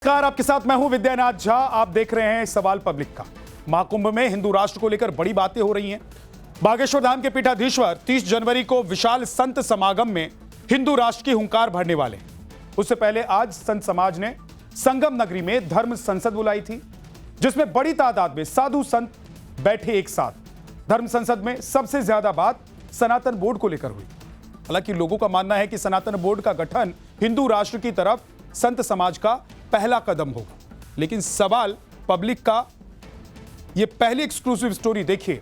नमस्कार, आपके साथ मैं हूं विद्यानाथ झा। आप देख रहे हैं सवाल पब्लिक का। महाकुंभ में हिंदू राष्ट्र को लेकर बड़ी बातें हो रही हैं। बागेश्वर धाम के पीठाधीश्वर 30 जनवरी को विशाल संत समागम में हिंदू राष्ट्र की हुंकार भरने वाले हैं। उससे पहले आज संत समाज ने संगम नगरी में धर्म संसद बुलाई थी, जिसमें बड़ी तादाद में साधु संत बैठे एक साथ। धर्म संसद में सबसे ज्यादा बात सनातन बोर्ड को लेकर हुई। हालांकि लोगों का मानना है कि सनातन बोर्ड का गठन हिंदू राष्ट्र की तरफ संत समाज का पहला कदम होगा। लेकिन सवाल पब्लिक का यह पहली एक्सक्लूसिव स्टोरी देखिए।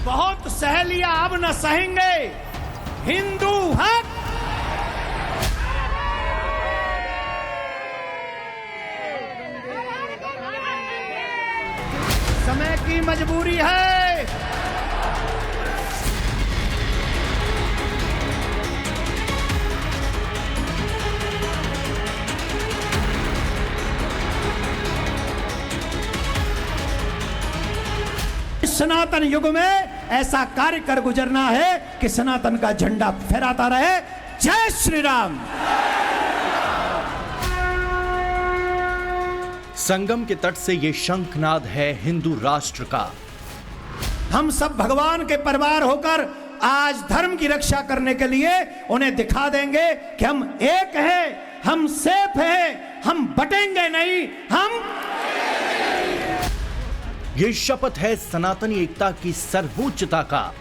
बहुत सह लिया, अब न सहेंगे। हिंदू हक। समय की मजबूरी है। सनातन युग में ऐसा कार्य कर गुजरना है कि सनातन का झंडा फहराता रहे। जय श्री राम। संगम के तट से ये शंखनाद है हिंदू राष्ट्र का। हम सब भगवान के परिवार होकर आज धर्म की रक्षा करने के लिए उन्हें दिखा देंगे कि हम एक हैं, हम सेफ हैं, हम बटेंगे नहीं, हम। ये शपथ है सनातनी एकता की सर्वोच्चता का।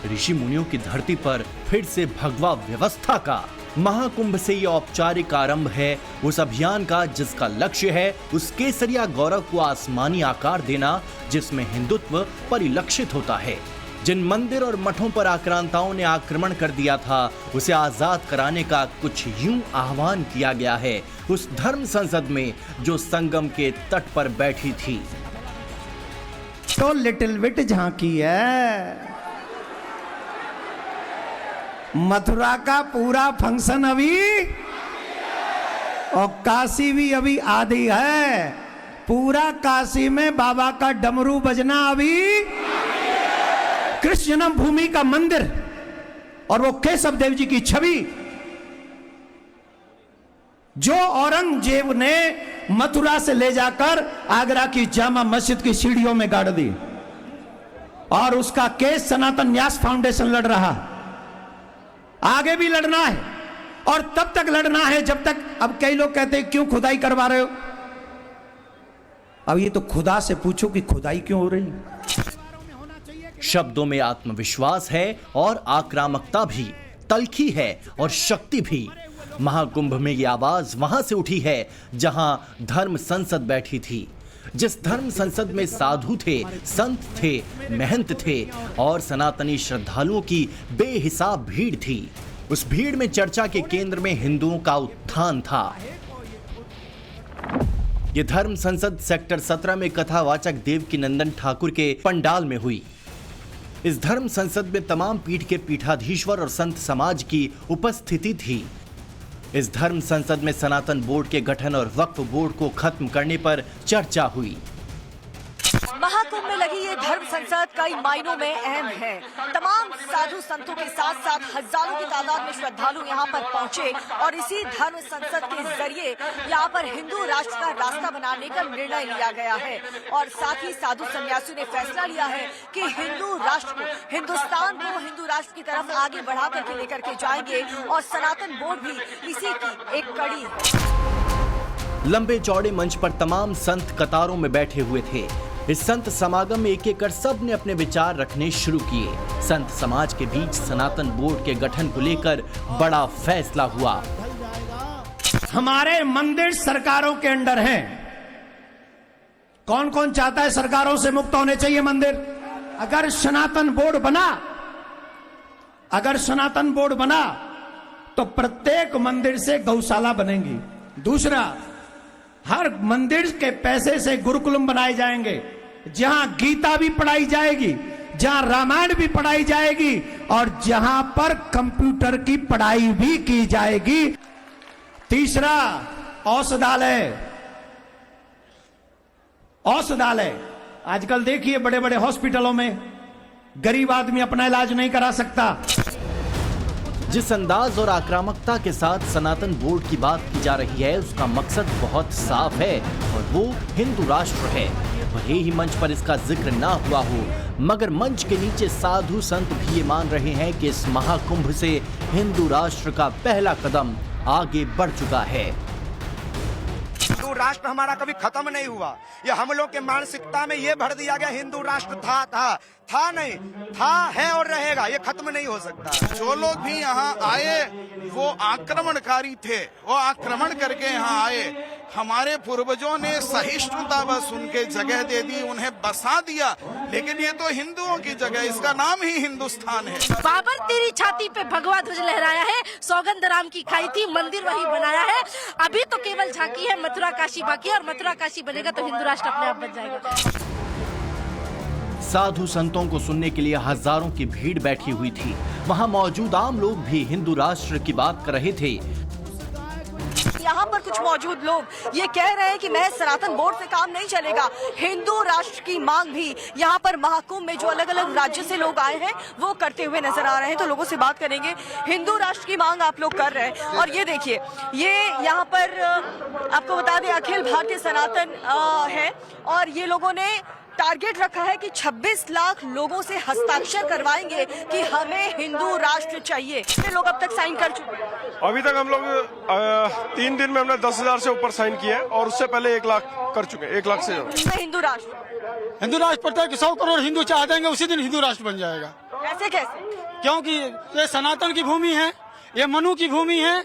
ऋषि मुनियों की धरती पर फिर से भगवा व्यवस्था का। महाकुंभ से ये औपचारिक आरंभ है उस अभियान का जिसका लक्ष्य है उस केसरिया गौरव को आसमानी आकार देना जिसमें हिंदुत्व परिलक्षित होता है। जिन मंदिर और मठों पर आक्रांताओं ने आक्रमण कर दिया था उसे आजाद कराने का कुछ यूं आह्वान किया गया है उस धर्म संसद में जो संगम के तट पर बैठी थी। तो लिटिल बिट झांकी है। मथुरा का पूरा फंक्शन अभी और काशी भी अभी आधी है। पूरा काशी में बाबा का डमरू बजना अभी। कृष्ण जन्म भूमि का मंदिर और वो केशव देव जी की छवि जो औरंगजेब ने मथुरा से ले जाकर आगरा की जामा मस्जिद की सीढ़ियों में गाड़ दी और उसका केस सनातन न्यास फाउंडेशन लड़ रहा। आगे भी लड़ना है और तब तक लड़ना है जब तक। अब कई लोग कहते हैं क्यों खुदाई करवा रहे हो। अब ये तो खुदा से पूछो कि खुदाई क्यों हो रही। शब्दों में आत्मविश्वास है और आक्रामकता भी, तल्खी है और शक्ति भी। महाकुंभ में ये आवाज वहां से उठी है जहां धर्म संसद बैठी थी। जिस धर्म संसद में साधु थे, संत थे, महंत थे और सनातनी श्रद्धालुओं की बेहिसाब भीड़ थी। उस भीड़ में चर्चा के केंद्र में हिंदुओं का उत्थान था। यह धर्म संसद सेक्टर 17 में कथावाचक देवकी नंदन ठाकुर के पंडाल में हुई। इस धर्म संसद में तमाम पीठ के पीठाधीश्वर और संत समाज की उपस्थिति थी। इस धर्म संसद में सनातन बोर्ड के गठन और वक्फ बोर्ड को खत्म करने पर चर्चा हुई। महाकुंभ में लगी ये धर्म संसद कई मायनों में अहम है। तमाम साधु संतों के साथ साथ हजारों की तादाद में श्रद्धालु यहाँ पर पहुँचे और इसी धर्म संसद के जरिए यहाँ पर हिंदू राष्ट्र का रास्ता बनाने का निर्णय लिया गया है। और साथ ही साधु सन्यासियों ने फैसला लिया है कि हिंदू राष्ट्र को, हिंदुस्तान को हिंदू राष्ट्र की तरफ आगे बढ़ा करके लेकर के जाएंगे और सनातन बोर्ड भी इसी की एक कड़ी है। लंबे चौड़े मंच पर तमाम संत कतारों में बैठे हुए थे। इस संत समागम में एक एक कर सब ने अपने विचार रखने शुरू किए। संत समाज के बीच सनातन बोर्ड के गठन को लेकर बड़ा फैसला हुआ। हमारे मंदिर सरकारों के अंडर हैं, कौन कौन चाहता है सरकारों से मुक्त होने चाहिए मंदिर? अगर सनातन बोर्ड बना तो प्रत्येक मंदिर से गौशाला बनेंगी। दूसरा, हर मंदिर के पैसे से गुरुकुलम बनाए जाएंगे, जहां गीता भी पढ़ाई जाएगी, जहां रामायण भी पढ़ाई जाएगी और जहां पर कंप्यूटर की पढ़ाई भी की जाएगी। तीसरा, औषधालय। आजकल देखिए बड़े बड़े हॉस्पिटलों में गरीब आदमी अपना इलाज नहीं करा सकता। जिस अंदाज और आक्रामकता के साथ सनातन बोर्ड की बात की जा रही है, उसका मकसद बहुत साफ है और वो हिंदू राष्ट्र है। भले ही मंच पर इसका जिक्र ना हुआ हो, मगर मंच के नीचे साधु संत भी ये मान रहे हैं कि इस महाकुंभ से हिंदू राष्ट्र का पहला कदम आगे बढ़ चुका है। हिंदू राष्ट्र हमारा कभी खत्म नहीं हुआ। ये हम लोग के मानसिकता में ये भर दिया गया हिंदू राष्ट्र था नहीं, था, है और रहेगा। ये खत्म नहीं हो सकता। जो लोग भी यहाँ आए वो आक्रमणकारी थे, वो आक्रमण करके यहाँ आए। हमारे पूर्वजों ने सहिष्णुता बस उनके जगह दे दी, उन्हें बसा दिया। लेकिन ये तो हिंदुओं की जगह, इसका नाम ही हिंदुस्तान है। बाबर तेरी छाती पे भगवा ध्वज लहराया है, सौगंध राम की खाई थी, मंदिर वही बनाया है। अभी तो केवल झांकी है, मथुरा काशी बाकी है और मथुरा काशी बनेगा तो हिंदू राष्ट्र अपने आप बन जाएगा। साधु संतों को सुनने के लिए हजारों की भीड़ बैठी हुई थी। वहां मौजूद आम लोग भी हिंदू राष्ट्र की बात कर रहे थे। यहाँ पर कुछ मौजूद लोग ये कह रहे हैं कि मैं सनातन बोर्ड से काम नहीं चलेगा। हिंदू राष्ट्र की मांग भी यहाँ पर महाकुंभ में जो अलग अलग राज्य से लोग आए हैं वो करते हुए नजर आ रहे हैं। तो लोगों से बात करेंगे। हिंदू राष्ट्र की मांग आप लोग कर रहे हैं और ये देखिए, ये यहाँ पर आपको बता दें अखिल भारतीय सनातन है और ये लोगों ने टारगेट रखा है कि 26 लाख लोगों से हस्ताक्षर करवाएंगे कि हमें हिंदू राष्ट्र चाहिए। कितने लोग अब तक साइन कर चुके हैं? अभी तक हम लोग 3 दिन में हमने 10,000 से ऊपर साइन किए और उससे पहले 1 लाख कर चुके हैं। 1 लाख से ज्यादा। हिंदू राष्ट्र पड़ता है कि 100 करोड़ हिंदू चाह देंगे, उसी दिन हिंदू राष्ट्र बन जाएगा। ऐसे कैसे? क्योंकि ये सनातन की भूमि है, ये मनु की भूमि है,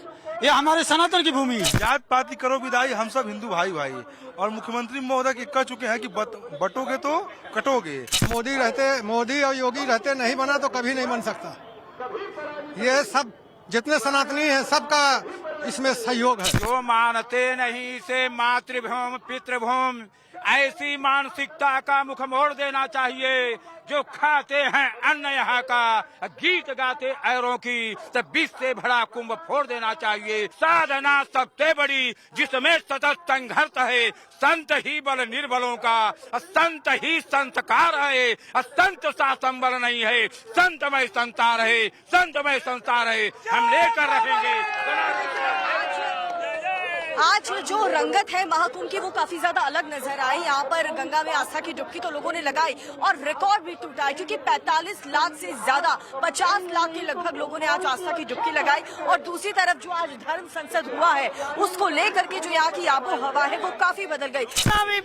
ये हमारे सनातन की भूमि है। जात पाति करो विदाई, हम सब हिंदू भाई भाई। और मुख्यमंत्री महोदय कह चुके हैं कि बटोगे तो कटोगे। मोदी और योगी रहते नहीं बना तो कभी नहीं बन सकता। ये सब जितने सनातनी हैं सबका इसमें सहयोग है। जो मानते नहीं से मातृभूमि पितृभूमि, ऐसी मानसिकता का मुख मोड़ देना चाहिए। जो खाते हैं अन्न यहाँ का, गीत गाते ऐरों की, तब 20 से बड़ा कुंभ फोड़ देना चाहिए। साधना सबसे बड़ी जिसमें सतत संघर्ष है, संत ही बल निर्बलों का, संत ही संस्कार है, संत सा संबल नहीं है। संतमय संसार है, संतमय संसार है, हम लेकर रहेंगे। आज जो रंगत है महाकुंभ की वो काफी ज्यादा अलग नजर आई। यहाँ पर गंगा में आस्था की डुबकी तो लोगों ने लगाई और रिकॉर्ड भी टूटा है क्योंकि 45 लाख से ज्यादा 50 लाख के लगभग लोगों ने आज आस्था की डुबकी लगाई। और दूसरी तरफ जो आज धर्म संसद हुआ है उसको लेकर के जो यहाँ की आबो हवा है वो काफी बदल गई।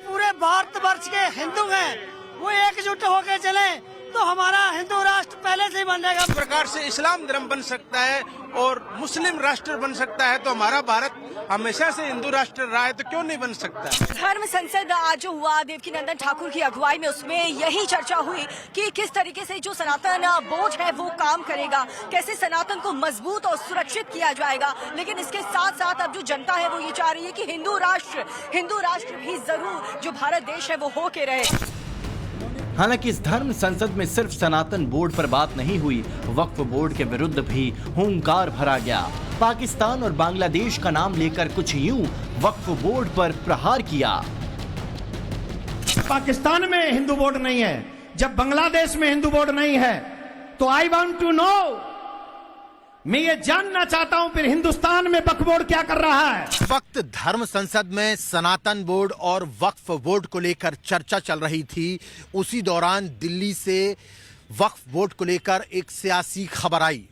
पूरे भारतवर्ष के हिंदू हैं वो एकजुट होकर चले तो हमारा हिंदू राष्ट्र पहले से ही बन जाएगा। इस प्रकार से इस्लाम धर्म बन सकता है और मुस्लिम राष्ट्र बन सकता है, तो हमारा भारत हमेशा से हिंदू राष्ट्र रहा है, तो क्यों नहीं बन सकता। धर्म संसद आज जो हुआ देवकीनंदन ठाकुर की अगुवाई में, उसमें यही चर्चा हुई कि किस तरीके से जो सनातन बोर्ड है वो काम करेगा, कैसे सनातन को मजबूत और सुरक्षित किया जाएगा। लेकिन इसके साथ साथ अब जो जनता है वो ये चाह रही है कि हिंदू राष्ट्र भी जरूर जो भारत देश है वो होके रहे। हालांकि इस धर्म संसद में सिर्फ सनातन बोर्ड पर बात नहीं हुई, वक्फ बोर्ड के विरुद्ध भी हुंकार भरा गया। पाकिस्तान और बांग्लादेश का नाम लेकर कुछ यूं वक्फ बोर्ड पर प्रहार किया। पाकिस्तान में हिंदू बोर्ड नहीं है, जब बांग्लादेश में हिंदू बोर्ड नहीं है, तो आई वांट टू नो, मैं ये जानना चाहता हूं फिर हिंदुस्तान में वक्फ बोर्ड क्या कर रहा है। वक्त धर्म संसद में सनातन बोर्ड और वक्फ बोर्ड को लेकर चर्चा चल रही थी, उसी दौरान दिल्ली से वक्फ बोर्ड को लेकर एक सियासी खबर आई।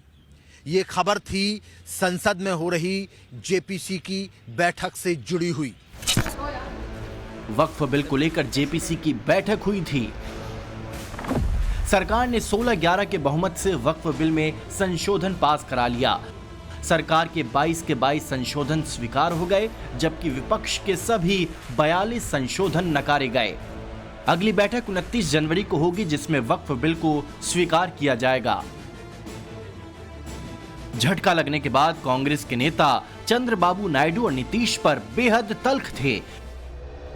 ये खबर थी संसद में हो रही जेपीसी की बैठक से जुड़ी हुई। वक्फ बिल को लेकर जेपीसी की बैठक हुई थी। सरकार ने 16-11 के बहुमत से वक्फ बिल में संशोधन पास करा लिया। सरकार के 22 के 22 संशोधन स्वीकार हो गए, जबकि विपक्ष के सभी 42 संशोधन नकारे गए। अगली बैठक 29 जनवरी को होगी, जिसमें वक्फ बिल को स्वीकार किया जाएगा। झटका लगने के बाद कांग्रेस के नेता चंद्रबाबू नायडू और नीतीश पर बेहद तल्ख थे।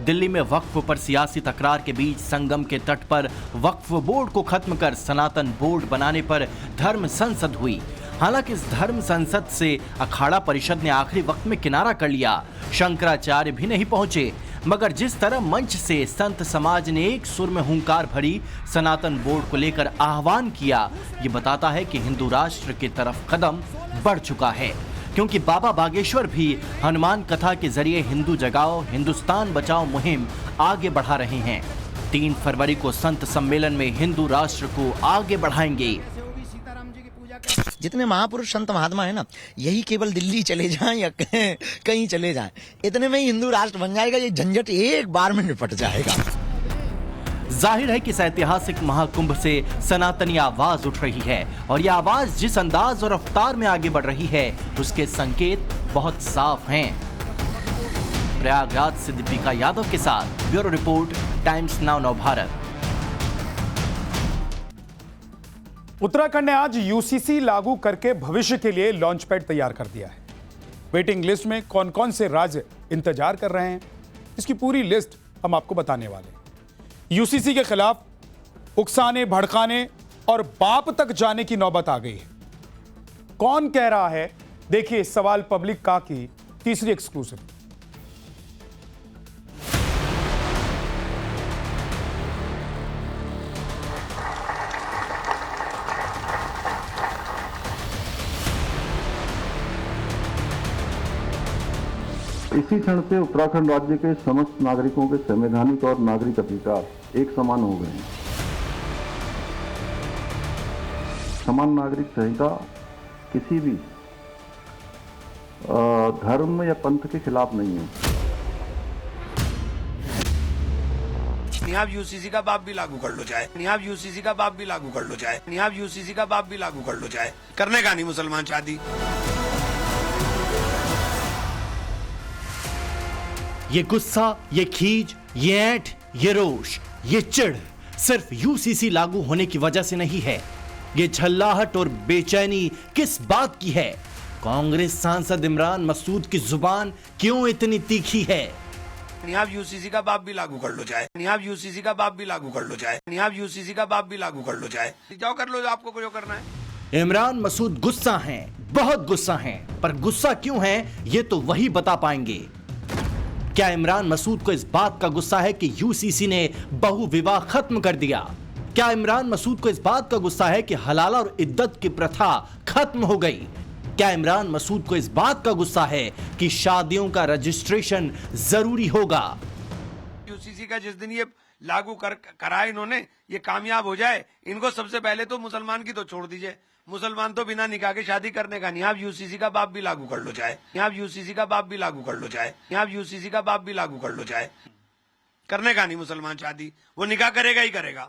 दिल्ली में वक्फ पर सियासी तकरार के बीच संगम के तट पर वक्फ बोर्ड को खत्म कर सनातन बोर्ड बनाने पर धर्म संसद हुई। हालांकि इस धर्म संसद से अखाड़ा परिषद ने आखिरी वक्त में किनारा कर लिया। शंकराचार्य भी नहीं पहुंचे, मगर जिस तरह मंच से संत समाज ने एक सुर में हुंकार भरी सनातन बोर्ड को लेकर आह्वान किया, ये बताता है कि हिंदू राष्ट्र की तरफ कदम बढ़ चुका है। क्योंकि बाबा बागेश्वर भी हनुमान कथा के जरिए हिंदू जगाओ हिंदुस्तान बचाओ मुहिम आगे बढ़ा रहे हैं। 3 फरवरी को संत सम्मेलन में हिंदू राष्ट्र को आगे बढ़ाएंगे। जितने महापुरुष संत महात्मा है ना, यही केवल दिल्ली चले जाएं या कहीं चले जाएं, इतने में ही हिंदू राष्ट्र बन जाएगा। ये झंझट एक बार में निपट जाएगा। जाहिर है कि इस ऐतिहासिक महाकुंभ से सनातनी आवाज उठ रही है, और यह आवाज जिस अंदाज और रफ्तार में आगे बढ़ रही है, उसके संकेत बहुत साफ हैं। प्रयागराज से दीपिका यादव के साथ bureau report, times now Navbharat. Uttarakhand ने आज यूसीसी लागू करके भविष्य के लिए लॉन्च पैड तैयार कर दिया है। वेटिंग लिस्ट में कौन कौन से राज्य इंतजार कर रहे हैं, इसकी पूरी लिस्ट हम आपको बताने वाले हैं। यूसीसी के खिलाफ उकसाने, भड़काने और बाप तक जाने की नौबत आ गई है। कौन कह रहा है, देखिए सवाल पब्लिक का की तीसरी एक्सक्लूसिव। इसी क्षण से उत्तराखंड राज्य के समस्त नागरिकों के संवैधानिक और नागरिक अधिकार एक समान हो गए हैं। समान नागरिक संहिता किसी भी धर्म या पंथ के खिलाफ नहीं है। निहाब यूसीसी का बाप भी लागू कर लो चाहे, निहाब यूसीसी का बाप भी लागू कर लो चाहे, निहाब यूसीसी का बाप भी लागू कर लो चाहे, करने का नहीं मुसलमान शादी। ये गुस्सा, ये खीज, ये ऐंठ, ये रोष, ये चिढ़ सिर्फ यूसीसी लागू होने की वजह से नहीं है। ये झल्लाहट और बेचैनी किस बात की है? कांग्रेस सांसद इमरान मसूद की जुबान क्यों इतनी तीखी है? निहाब यूसीसी का बाप भी लागू कर लो चाहे, निहाब यूसीसी का बाप भी लागू कर लो चाहे, निहाब यूसीसी का बाप भी लागू कर लो चाहे, जाओ कर लो जो आपको जो करना है। इमरान मसूद गुस्सा हैं, बहुत गुस्सा हैं, पर गुस्सा क्यों है ये तो वही बता पाएंगे। क्या इमरान मसूद को इस बात का गुस्सा है कि यूसीसी ने बहु विवाह खत्म कर दिया? क्या इमरान मसूद को इस बात का गुस्सा है कि हलाला और इद्दत की प्रथा खत्म हो गई? क्या इमरान मसूद को इस बात का गुस्सा है कि शादियों का रजिस्ट्रेशन जरूरी होगा? यूसीसी का जिस दिन ये लागू करा इन्होंने, ये कामयाब हो जाए, इनको सबसे पहले तो मुसलमान की तो छोड़ दीजिए, मुसलमान तो बिना निकाह के शादी करने का नहीं। आप यूसीसी का बाप भी लागू कर लो चाहे, यहाँ यूसीसी का बाप भी लागू कर लो चाहे, यहाँ यूसीसी का बाप भी लागू कर लो चाहे, करने का नहीं मुसलमान शादी। वो निकाह करेगा ही करेगा,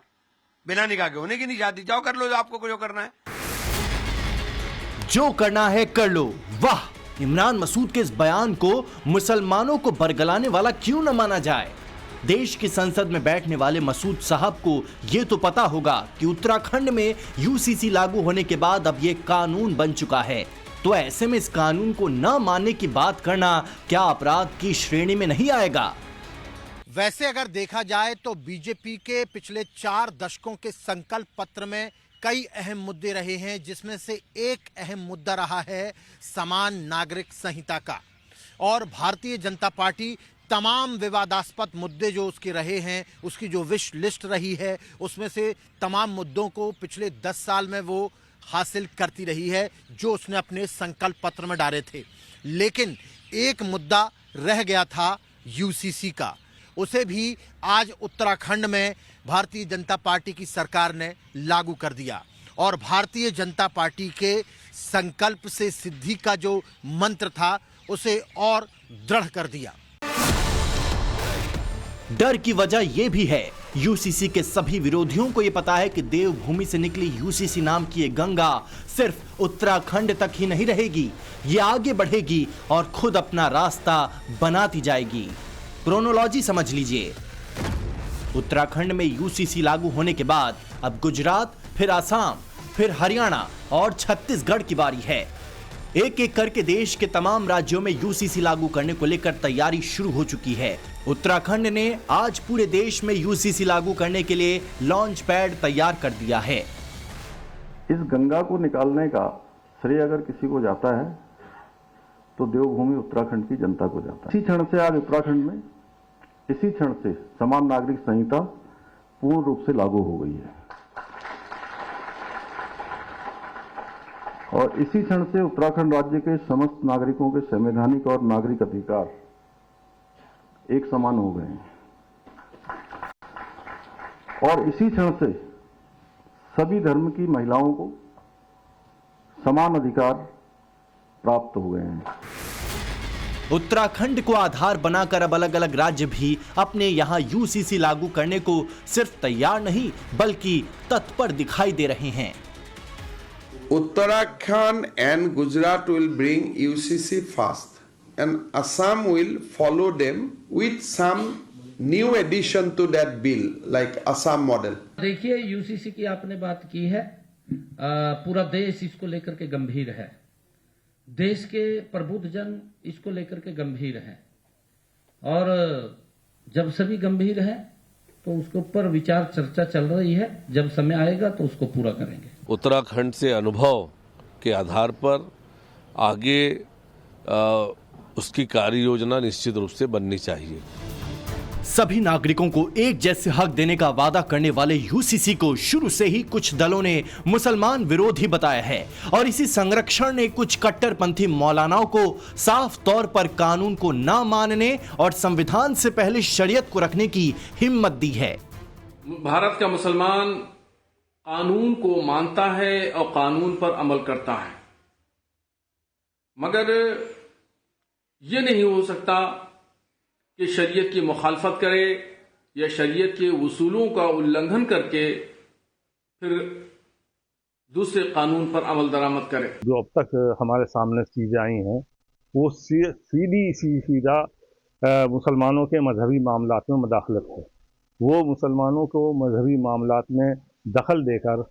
बिना निकाह के होने की नहीं शादी। जाओ कर लो जो आपको जो करना है, जो करना है कर लो। वाह, इमरान मसूद के इस बयान को मुसलमानों को बरगलाने वाला क्यों न माना जाए। देश की संसद में बैठने वाले मसूद साहब को यह तो पता होगा कि उत्तराखंड में यूसीसी लागू होने के बाद अब यह कानून बन चुका है, तो ऐसे में इस कानून को न मानने की बात करना क्या अपराध की श्रेणी में नहीं आएगा? वैसे अगर देखा जाए तो बीजेपी के पिछले 4 दशकों के संकल्प पत्र में कई अहम मुद्दे रहे हैं, जिसमें से एक अहम मुद्दा रहा है समान नागरिक संहिता का। और भारतीय जनता पार्टी तमाम विवादास्पद मुद्दे जो उसके रहे हैं, उसकी जो विश लिस्ट रही है, उसमें से तमाम मुद्दों को पिछले 10 साल में वो हासिल करती रही है जो उसने अपने संकल्प पत्र में डाले थे। लेकिन एक मुद्दा रह गया था यूसीसी का, उसे भी आज उत्तराखंड में भारतीय जनता पार्टी की सरकार ने लागू कर दिया। और भारतीय जनता पार्टी के संकल्प से सिद्धि का जो मंत्र था उसे और दृढ़ कर दिया। डर की वजह यह भी है यूसीसी के सभी विरोधियों को यह पता है कि देवभूमि से निकली यूसीसी नाम की ये गंगा सिर्फ उत्तराखंड तक ही नहीं रहेगी, ये आगे बढ़ेगी और खुद अपना रास्ता बनाती जाएगी। क्रोनोलॉजी समझ लीजिए। उत्तराखंड में यूसीसी लागू होने के बाद अब गुजरात, फिर आसाम, फिर हरियाणा और छत्तीसगढ़ की बारी है। एक एक करके देश के तमाम राज्यों में यूसीसी लागू करने को लेकर तैयारी शुरू हो चुकी है। उत्तराखंड ने आज पूरे देश में यूसीसी लागू करने के लिए लॉन्च पैड तैयार कर दिया है। इस गंगा को निकालने का श्रेय अगर किसी को जाता है तो देवभूमि उत्तराखंड की जनता को जाता है। इसी क्षण से आज उत्तराखंड में इसी क्षण से समान नागरिक संहिता पूर्ण रूप से लागू हो गई है और इसी क्षण से उत्तराखंड राज्य के समस्त नागरिकों के संवैधानिक और नागरिक अधिकार एक समान हो गए हैं और इसी क्षण से सभी धर्म की महिलाओं को समान अधिकार प्राप्त हो गए हैं। उत्तराखंड को आधार बनाकर अब अलग अलग राज्य भी अपने यहां यूसीसी लागू करने को सिर्फ तैयार नहीं बल्कि तत्पर दिखाई दे रहे हैं। Uttarakhand and Gujarat will bring UCC first, and Assam will follow them with some new addition to that bill, like Assam model. देखिए, यूसीसी की आपने बात की है, पूरा देश इसको लेकर के गंभीर है, देश के प्रबुद्ध जन इसको लेकर के गंभीर है और जब सभी गंभीर है तो उसके ऊपर विचार चर्चा चल रही है, जब समय आएगा तो उसको पूरा करेंगे। उत्तराखंड से अनुभव के आधार पर आगे उसकी कार्य योजना निश्चित रूप से बननी चाहिए। सभी नागरिकों को एक जैसे हक देने का वादा करने वाले यूसीसी को शुरू से ही कुछ दलों ने मुसलमान विरोधी बताया है और इसी संरक्षण ने कुछ कट्टरपंथी मौलानाओं को साफ तौर पर कानून को ना मानने और संविधान से पहले शरीयत को रखने की हिम्मत दी है। भारत का मुसलमान कानून को मानता है और कानून पर अमल करता है, मगर यह नहीं हो सकता कि शरीयत की मुखालफत करे या शरीयत के उसूलों का उल्लंघन करके फिर दूसरे कानून पर अमल दरामद करे। जो अब तक हमारे सामने चीजें आई हैं वो सीधा मुसलमानों के मजहबी मामलात में मदाखलत है। वो मुसलमानों को मजहबी मामलात में दखल देकर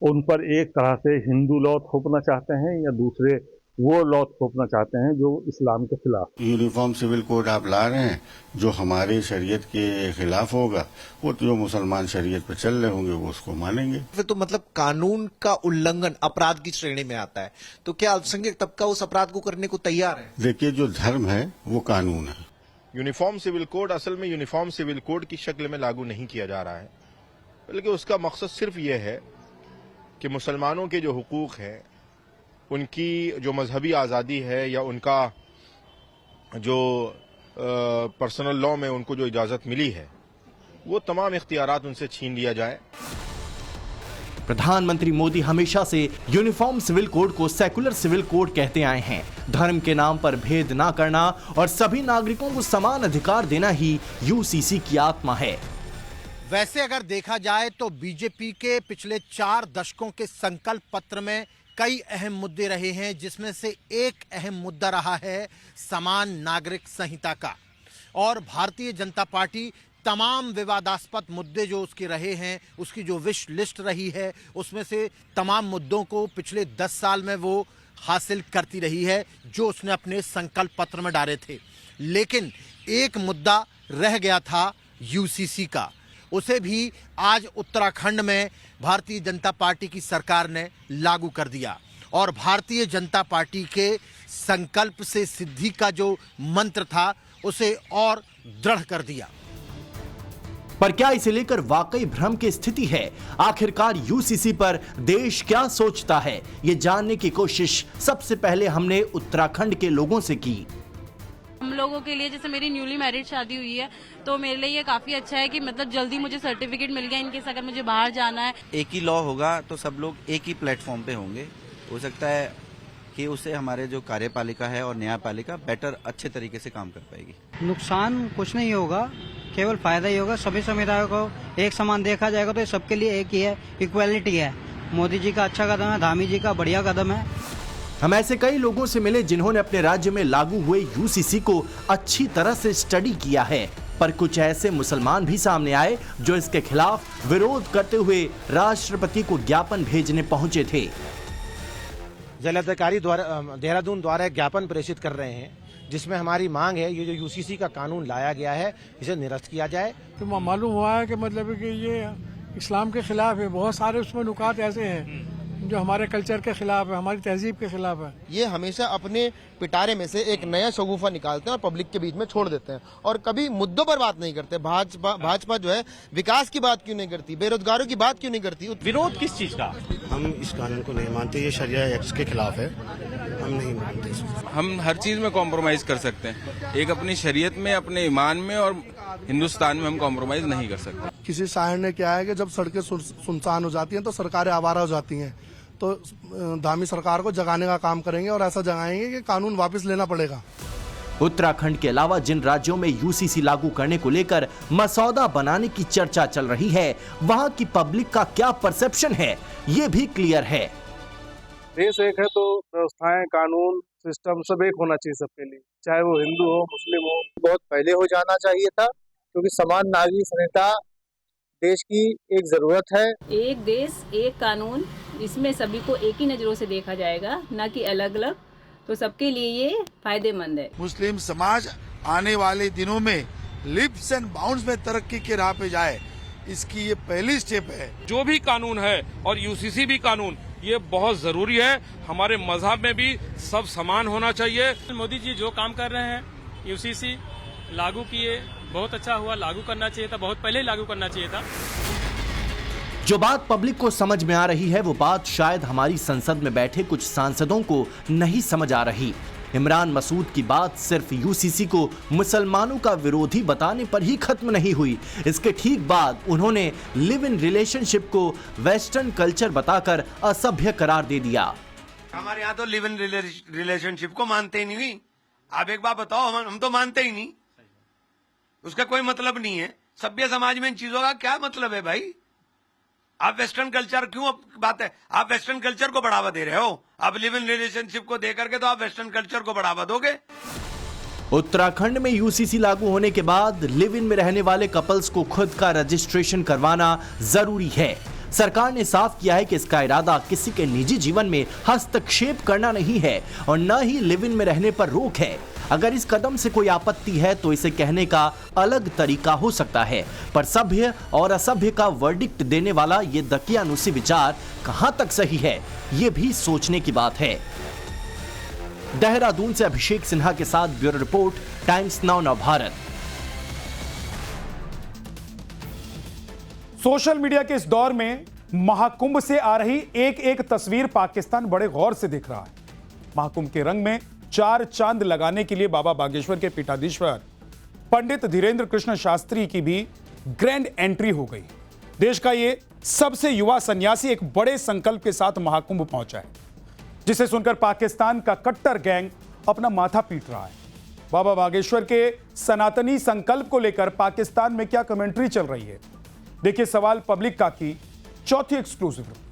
उन पर एक तरह से हिंदू लौ थोपना चाहते हैं या दूसरे वो लॉ थोपना चाहते हैं जो इस्लाम के खिलाफ। यूनिफॉर्म सिविल कोड आप ला रहे हैं जो हमारे शरीयत के खिलाफ होगा, वो तो जो मुसलमान शरीयत पे चल रहे होंगे वो उसको मानेंगे। फिर तो मतलब कानून का उल्लंघन अपराध की श्रेणी में आता है, तो क्या अल्पसंख्यक तबका उस अपराध को करने को तैयार है? देखिए, जो धर्म है वो कानून है। यूनिफॉर्म सिविल कोड असल में यूनिफॉर्म सिविल कोड की शक्ल में लागू नहीं किया जा रहा है, बल्कि उसका मकसद सिर्फ ये है कि मुसलमानों के जो हुकूक हैं, उनकी जो मजहबी आज़ादी है या उनका जो पर्सनल लॉ में उनको जो इजाज़त मिली है, वो तमाम इख्तियारात उनसे छीन लिया जाए। प्रधानमंत्री मोदी हमेशा से यूनिफॉर्म सिविल कोड को सेकुलर सिविल कोड कहते आए हैं। धर्म के नाम पर भेद ना करना और सभी नागरिकों को समान अधिकार देना ही यूसीसी की आत्मा है। वैसे अगर देखा जाए तो बीजेपी के पिछले 4 दशकों के संकल्प पत्र में कई अहम मुद्दे रहे हैं, जिसमें से एक अहम मुद्दा रहा है समान नागरिक संहिता का। और भारतीय जनता पार्टी तमाम विवादास्पद मुद्दे जो उसके रहे हैं, उसकी जो विश लिस्ट रही है, उसमें से तमाम मुद्दों को पिछले 10 साल में वो हासिल करती रही है जो उसने अपने संकल्प पत्र में डाले थे। लेकिन एक मुद्दा रह गया था यूसीसी का, उसे भी आज उत्तराखंड में भारतीय जनता पार्टी की सरकार ने लागू कर दिया और भारतीय जनता पार्टी के संकल्प से सिद्धि का जो मंत्र था उसे और दृढ़ कर दिया। पर क्या इसे लेकर वाकई भ्रम की स्थिति है? आखिरकार यूसीसी पर देश क्या सोचता है, ये जानने की कोशिश सबसे पहले हमने उत्तराखंड के लोगों से की। हम लोगों के लिए, जैसे मेरी न्यूली मैरिड शादी हुई है, तो मेरे लिए ये काफी अच्छा है कि मतलब जल्दी मुझे सर्टिफिकेट मिल गया। इनकेस अगर मुझे बाहर जाना है, एक ही लॉ होगा तो सब लोग एक ही प्लेटफॉर्म पे होंगे। हो सकता है कि उससे हमारे जो कार्यपालिका है और न्यायपालिका बेटर अच्छे तरीके से काम कर पाएगी। नुकसान कुछ नहीं होगा केवल फायदा ही होगा। सभी समुदायों को एक समान देखा जाएगा तो ये सबके लिए एक ही है, इक्वालिटी है। मोदी जी का अच्छा कदम है, धामी जी का बढ़िया कदम है। हम ऐसे कई लोगों से मिले जिन्होंने अपने राज्य में लागू हुए यूसीसी को अच्छी तरह से स्टडी किया है, पर कुछ ऐसे मुसलमान भी सामने आए जो इसके खिलाफ विरोध करते हुए राष्ट्रपति को ज्ञापन भेजने पहुंचे थे। जिलाधिकारी द्वारा देहरादून द्वारा ज्ञापन प्रेषित कर रहे हैं, जिसमें हमारी मांग है ये जो यूसीसी का कानून लाया गया है इसे निरस्त किया जाए। तो मालूम हुआ है कि मतलब कि ये इस्लाम के खिलाफ है। बहुत सारे उसमें नुकात ऐसे हैं जो हमारे कल्चर के खिलाफ है, हमारी तहजीब के खिलाफ है। ये हमेशा अपने पिटारे में से एक नया शगुफा निकालते हैं और पब्लिक के बीच में छोड़ देते हैं और कभी मुद्दों पर बात नहीं करते। भाजपा जो है विकास की बात क्यों नहीं करती, बेरोजगारों की बात क्यों नहीं करती? विरोध किस चीज का? हम इस कानून को नहीं मानते, ये शरिया एक्ट के खिलाफ है, हम नहीं मानते। हम हर चीज में कॉम्प्रोमाइज कर सकते हैं, एक अपनी शरीयत में, अपने ईमान में और हिंदुस्तान में हम कॉम्प्रोमाइज नहीं कर सकते। किसी शायर ने क्या है कि जब सड़कें सुनसान हो जाती हैं तो सरकारें आवारा हो जाती हैं, तो धामी सरकार को जगाने का काम करेंगे और ऐसा जगाएंगे कि कानून वापस लेना पड़ेगा। उत्तराखंड के अलावा जिन राज्यों में यूसीसी लागू करने को लेकर मसौदा बनाने की चर्चा चल रही है, वहां की पब्लिक का क्या परसेप्शन है ये भी क्लियर है। देश एक है तो व्यवस्थाएं, कानून, सिस्टम सब एक होना चाहिए सबके लिए, चाहे वो हिंदू हो, मुस्लिम हो। बहुत पहले हो जाना चाहिए था, क्योंकि समान नागरिक संहिता देश की एक जरूरत है। एक देश एक कानून, इसमें सभी को एक ही नजरों से देखा जाएगा, ना कि अलग अलग, तो सबके लिए ये फायदेमंद है। मुस्लिम समाज आने वाले दिनों में लिप्स एंड बाउंड्स में तरक्की के राह पे जाए, इसकी ये पहली स्टेप है। जो भी कानून है और यूसीसी भी कानून, ये बहुत जरूरी है। हमारे मजहब में भी सब समान होना चाहिए। मोदी जी जो काम कर रहे हैं, यूसीसी लागू किए, बहुत अच्छा हुआ। लागू करना चाहिए था, बहुत पहले ही लागू करना चाहिए था। जो बात पब्लिक को समझ में आ रही है वो बात शायद हमारी संसद में बैठे कुछ सांसदों को नहीं समझ आ रही। इमरान मसूद की बात सिर्फ यूसीसी को मुसलमानों का विरोधी बताने पर ही खत्म नहीं हुई। इसके ठीक बाद उन्होंने लिव इन रिलेशनशिप को वेस्टर्न कल्चर बताकर असभ्य करार दे दिया। हमारे यहाँ तो लिव इन रिलेशनशिप को मानते ही नहीं। आप एक बात बताओ, हम तो मानते ही नहीं, उसका कोई मतलब नहीं है। सभ्य समाज में इन चीजों का क्या मतलब है भाई? आप वेस्टर्न कल्चर क्यों बात है? आप वेस्टर्न कल्चर को बढ़ावा दे रहे हो। आप लिव इन रिलेशनशिप को देकर के तो आप वेस्टर्न कल्चर को बढ़ावा दोगे। उत्तराखंड में यूसीसी लागू होने के बाद लिव इन में रहने वाले कपल्स को खुद का रजिस्ट्रेशन करवाना जरूरी है। सरकार ने साफ किया है कि इसका इरादा किसी के निजी जीवन में हस्तक्षेप करना नहीं है और न ही लिव इन में रहने पर रोक है। अगर इस कदम से कोई आपत्ति है तो इसे कहने का अलग तरीका हो सकता है, पर सभ्य और असभ्य का वर्डिक्ट देने वाला ये दकियानुसी विचार कहां तक सही है, ये भी सोचने की बात है। देहरादून से अभिषेक सिन्हा के साथ bureau report, times now Navbharat. Social media के इस दौर में महाकुंभ से आ रही एक एक तस्वीर पाकिस्तान बड़े गौर से देख रहा है। महाकुंभ के रंग में चार चांद लगाने के लिए बाबा बागेश्वर के पीठाधीश्वर पंडित धीरेन्द्र कृष्ण शास्त्री की भी ग्रैंड एंट्री हो गई। देश का ये सबसे युवा सन्यासी एक बड़े संकल्प के साथ महाकुंभ पहुंचा है, जिसे सुनकर पाकिस्तान का कट्टर गैंग अपना माथा पीट रहा है। बाबा बागेश्वर के सनातनी संकल्प को लेकर पाकिस्तान में क्या कमेंट्री चल रही है, देखिए सवाल पब्लिक का की चौथी एक्सक्लूसिव रिपोर्ट।